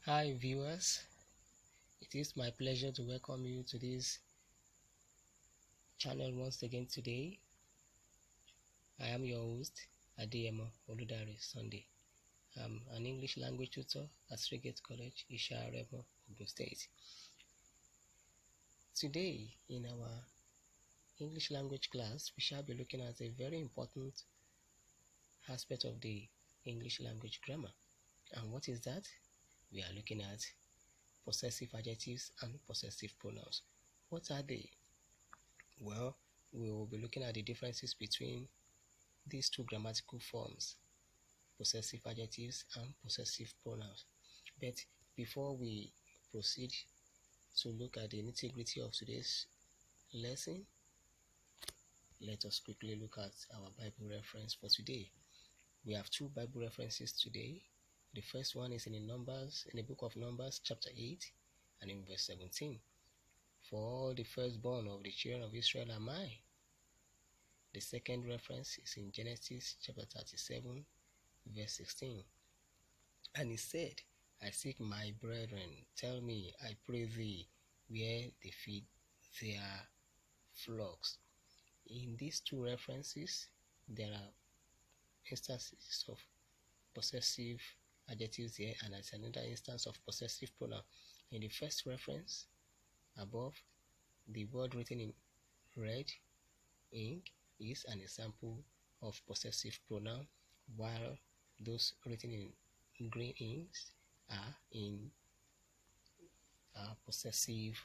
Hi viewers, it is my pleasure to welcome you to this channel once again today. I am your host, Adeyemo Oludare Sunday. I'm an English language tutor at Sregate College, Isha-Aremo, Ogun State. Today, in our English language class, we shall be looking at a very important aspect of the English language grammar. And what is that? We are looking at possessive adjectives and possessive pronouns. What are they? Well, we will be looking at the differences between these two grammatical forms, possessive adjectives and possessive pronouns. But before we proceed to look at the nitty-gritty of today's lesson, let us quickly look at our Bible reference for today. We have two Bible references today. The first one is in the book of Numbers, chapter 8, and in verse 17. For all the firstborn of the children of Israel am I. The second reference is in Genesis chapter 37, verse 16. And he said, I seek my brethren, tell me, I pray thee, where they feed their flocks. In these two references, there are instances of possessive adjectives here, and there's another instance of possessive pronoun. In the first reference, above, the word written in red ink is an example of possessive pronoun, while those written in green inks are in possessive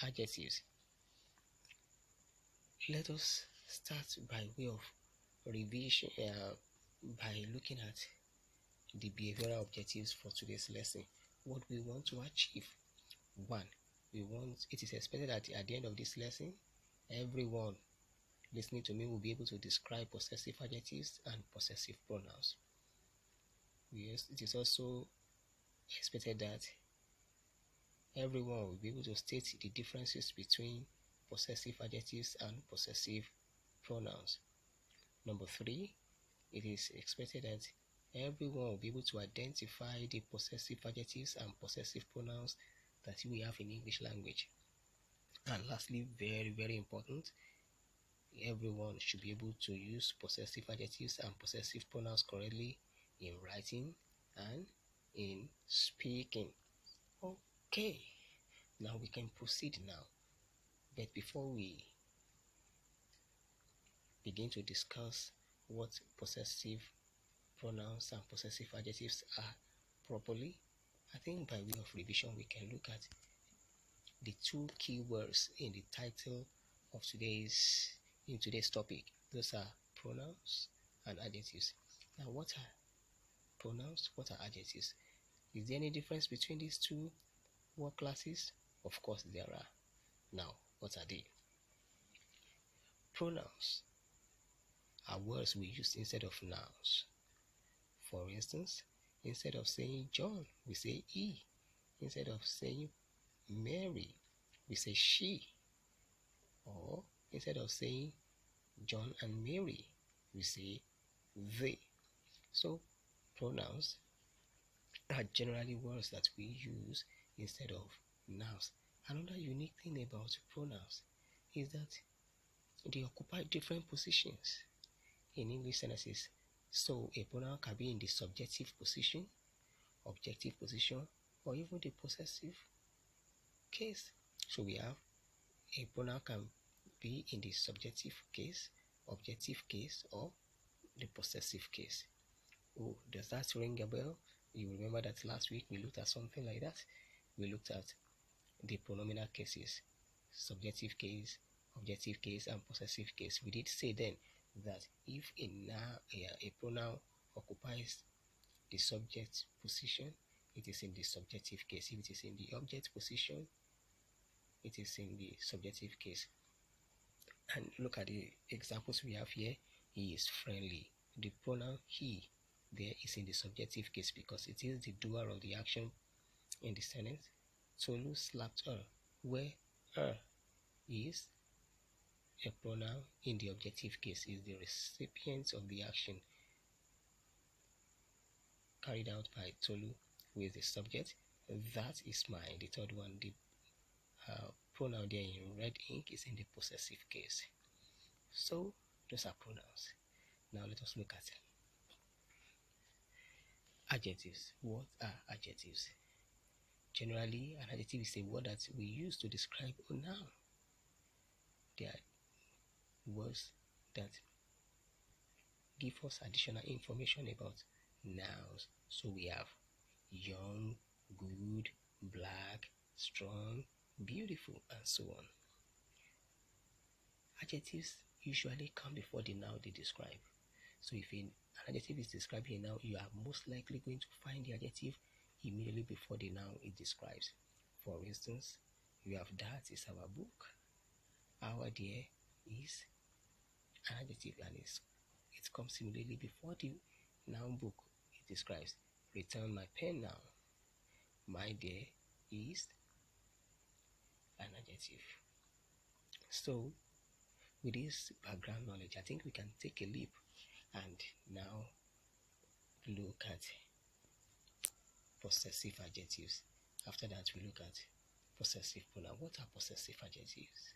adjectives. Let us start by way of revision by looking at the behavioral objectives for today's lesson. What we want to achieve. One, it is expected that at the end of this lesson, everyone listening to me will be able to describe possessive adjectives and possessive pronouns. Yes, it is also expected that everyone will be able to state the differences between possessive adjectives and possessive pronouns. Number three, it is expected that everyone will be able to identify the possessive adjectives and possessive pronouns that we have in English language. And lastly, very, very important, everyone should be able to use possessive adjectives and possessive pronouns correctly in writing and in speaking. Okay, now we can proceed now. But before we begin to discuss what possessive pronouns and possessive adjectives are properly, I think by way of revision we can look at the two key words in the title of today's topic. Those are pronouns and adjectives. Now, what are pronouns? What are adjectives? Is there any difference between these two word classes? Of course there are. Now, what are they? Pronouns are words we use instead of nouns. For instance, instead of saying John, we say he. Instead of saying Mary, we say she. Or instead of saying John and Mary, we say they. So pronouns are generally words that we use instead of nouns. Another unique thing about pronouns is that they occupy different positions in English sentences. So a pronoun can be in the subjective position, objective position, or even the possessive case. So we have a pronoun can be in the subjective case, objective case, or the possessive case. Oh, does that ring a bell? You remember that last week we looked at something like that. We looked at the pronominal cases, subjective case, objective case, and possessive case. We did say then that if a pronoun occupies the subject position, it is in the subjective case. If it is in the object position, it is in the subjective case. And look at the examples we have here. He is friendly. The pronoun he there is in the subjective case because it is the doer of the action in the sentence. Tolu slapped her, where her is a pronoun in the objective case, is the recipient of the action. carried out by Tolu, who is the subject. That is mine. The third one, the pronoun there in red ink is in the possessive case. So those are pronouns. Now let us look at adjectives. What are adjectives? Generally, an adjective is a word that we use to describe a noun. They are words that give us additional information about nouns. So we have young, good, black, strong, beautiful, and so on. Adjectives usually come before the noun they describe. So if an adjective is describing a noun, you are most likely going to find the adjective immediately before the noun it describes. For instance, you have that is our book. Our dear is an adjective, and it comes immediately before the noun book it describes. Return my pen now. My dear is an adjective. So with this background knowledge, I think we can take a leap and now look at possessive adjectives. After that, we look at possessive pronoun. What are possessive adjectives?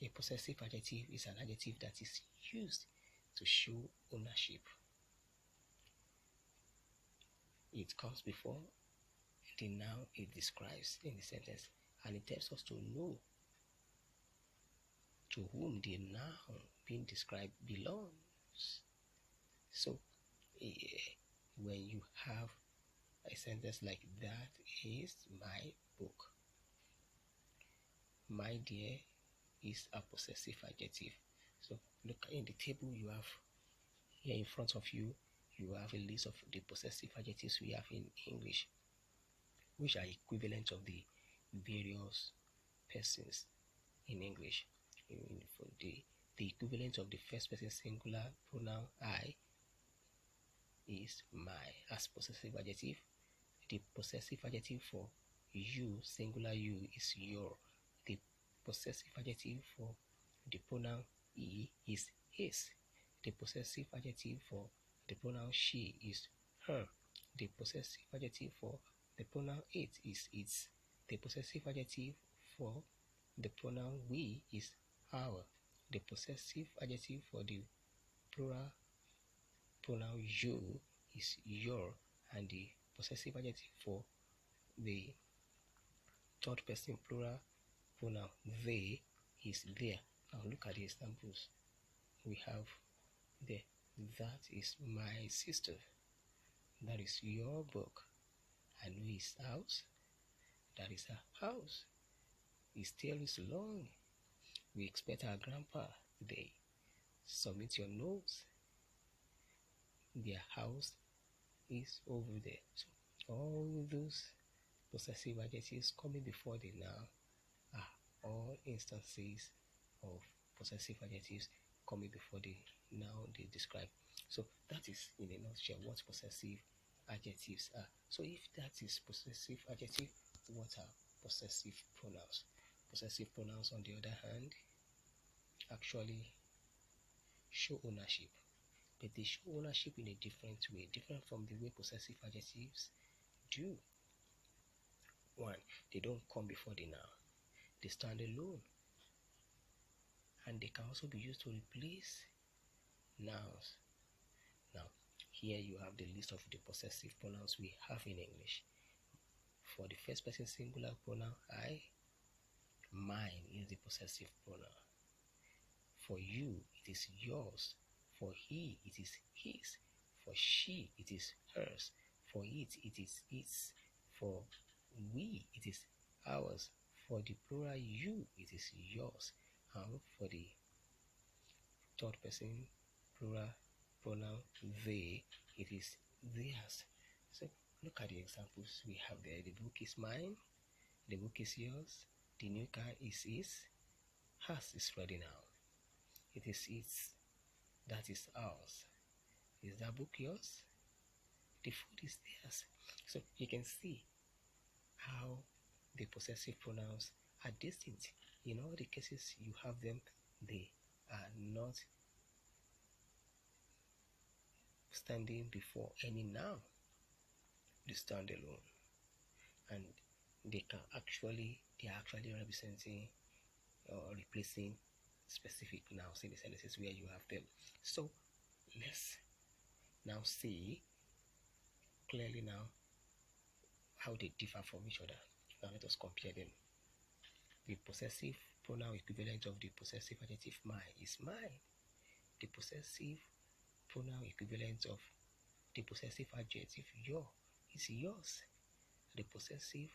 A possessive adjective is an adjective that is used to show ownership. It comes before the noun it describes in the sentence, and it helps us to know to whom the noun being described belongs. So when you have a sentence like that is my book, my dear is a possessive adjective. So look in the table you have here in front of you. You have a list of the possessive adjectives we have in English, which are equivalent of the various persons in English. For the equivalent of the first person singular pronoun I is my as possessive adjective. The possessive adjective for you, singular you, is your. The possessive adjective for the pronoun he is his. The possessive adjective for the pronoun she is her. The possessive adjective for the pronoun it is its. The possessive adjective for the pronoun we is our. The possessive adjective for the plural pronoun you is your, and the possessive adjective for the third person plural pronoun they is there. Now look at the examples we have there. That is my sister. That is your book. I know his house. That is her house. His tail is long. We expect our grandpa today. Submit your notes. Their house is over there. So all those possessive adjectives coming before the noun are all instances of possessive adjectives coming before the noun they describe. So that is in a nutshell what possessive adjectives are. So if that is possessive adjective, what are possessive pronouns? Possessive pronouns, on the other hand, actually show ownership, but they show ownership in a different way, different from the way possessive adjectives do. One, they don't come before the noun. They stand alone, and they can also be used to replace nouns. Now, here you have the list of the possessive pronouns we have in English. For the first person singular pronoun I, mine is the possessive pronoun. For you, it is yours. For he, it is his. For she, it is hers. For it is its. For we, it is ours. For the plural you, it is yours. And for the third person plural pronoun they, it is theirs. So look at the examples we have there. The book is mine. The book is yours. The new car is his. Hers is ready now. It is its. That is ours. Is that book yours? The food is theirs. So you can see how the possessive pronouns are distinct. In all the cases you have them, they are not standing before any noun. the standalone, and they are actually representing or replacing specific nouns in the sentences where you have them. So let's now see clearly now how they differ from each other. Now let us compare them. The possessive pronoun equivalent of the possessive adjective my is mine. The possessive pronoun equivalent of the possessive adjective your is yours. The possessive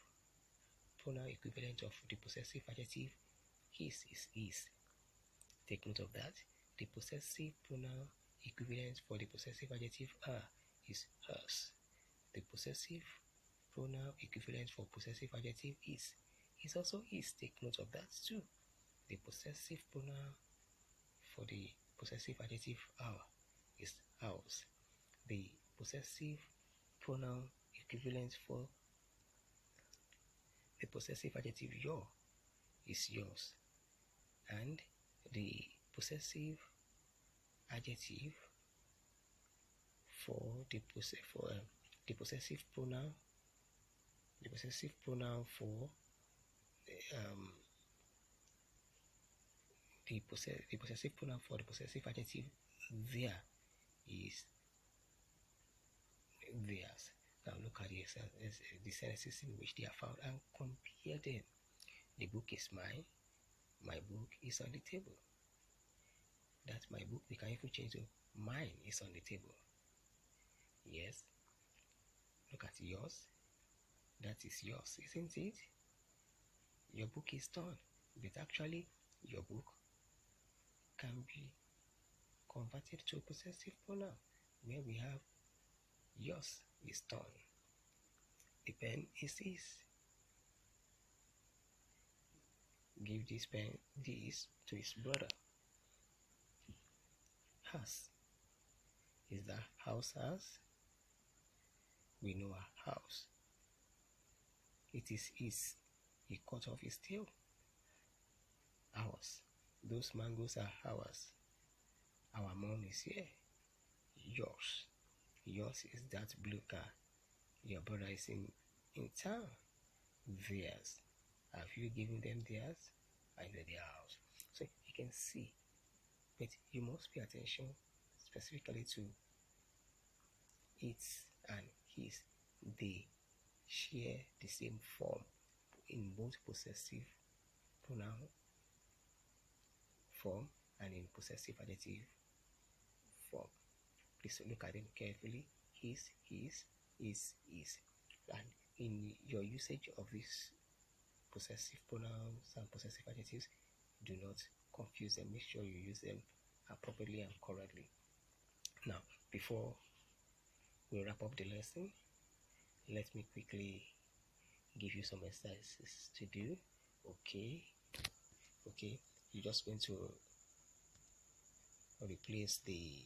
pronoun equivalent of the possessive adjective his is his. Take note of that. The possessive pronoun equivalent for the possessive adjective her is hers. The possessive pronoun equivalent for possessive adjective is also is. Take note of that too. The possessive pronoun for the possessive adjective our is ours. The possessive pronoun equivalent for the possessive adjective your is yours. And the possessive adjective for the possessive pronoun for the possessive pronoun for the possessive adjective there is theirs. Now look at the sentences in which they are found and compare them. The book is mine. My book is on the table. That's my book. We can even change to mine is on the table. Yes. Look at yours. That is yours, isn't it? Your book is done. But actually, your book can be converted to a possessive pronoun where we have yours is done. The pen is his. Give this pen to his brother. House. Is that house ours? We know our house. It is his. He cut off his tail. Ours. Those mangoes are ours. Our mom is here. Yours. Yours is that blue car. Your brother is in town. Theirs. Have you given them theirs? I know their house. So you can see. But you must pay attention specifically to its and his. They share the same form in both possessive pronoun form and in possessive adjective form. Please look at them carefully. His, is. And in your usage of these possessive pronouns and possessive adjectives, do not confuse them. Make sure you use them appropriately and correctly. Now, before we wrap up the lesson, let me quickly give you some exercises to do. Okay, you're just going to replace the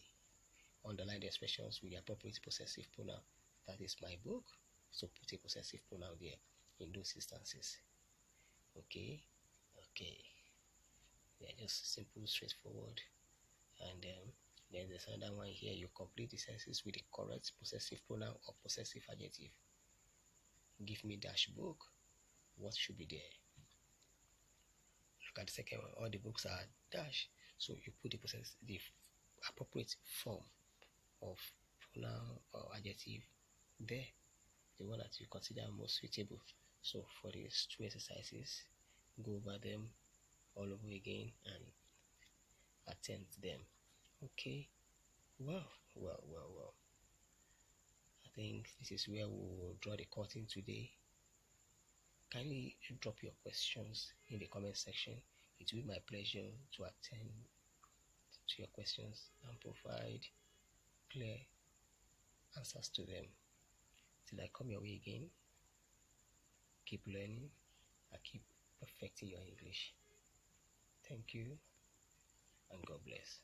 underlined expressions with the appropriate possessive pronoun. That is my book. So put a possessive pronoun there in those instances. Okay. They're just simple, straightforward. And then there's another one here. You complete the sentences with the correct possessive pronoun or possessive adjective. Give me dash book. What should be there? Look at the second one. All the books are dash. So you put the appropriate form of pronoun or adjective there, the one that you consider most suitable. So for these two exercises, go over them all over again and attempt them. Okay. Well. I think this is where we will draw the curtain today. Kindly drop your questions in the comment section. It will be my pleasure to attend to your questions and provide clear answers to them. Till I come your way again, keep learning and keep perfecting your English. Thank you and God bless.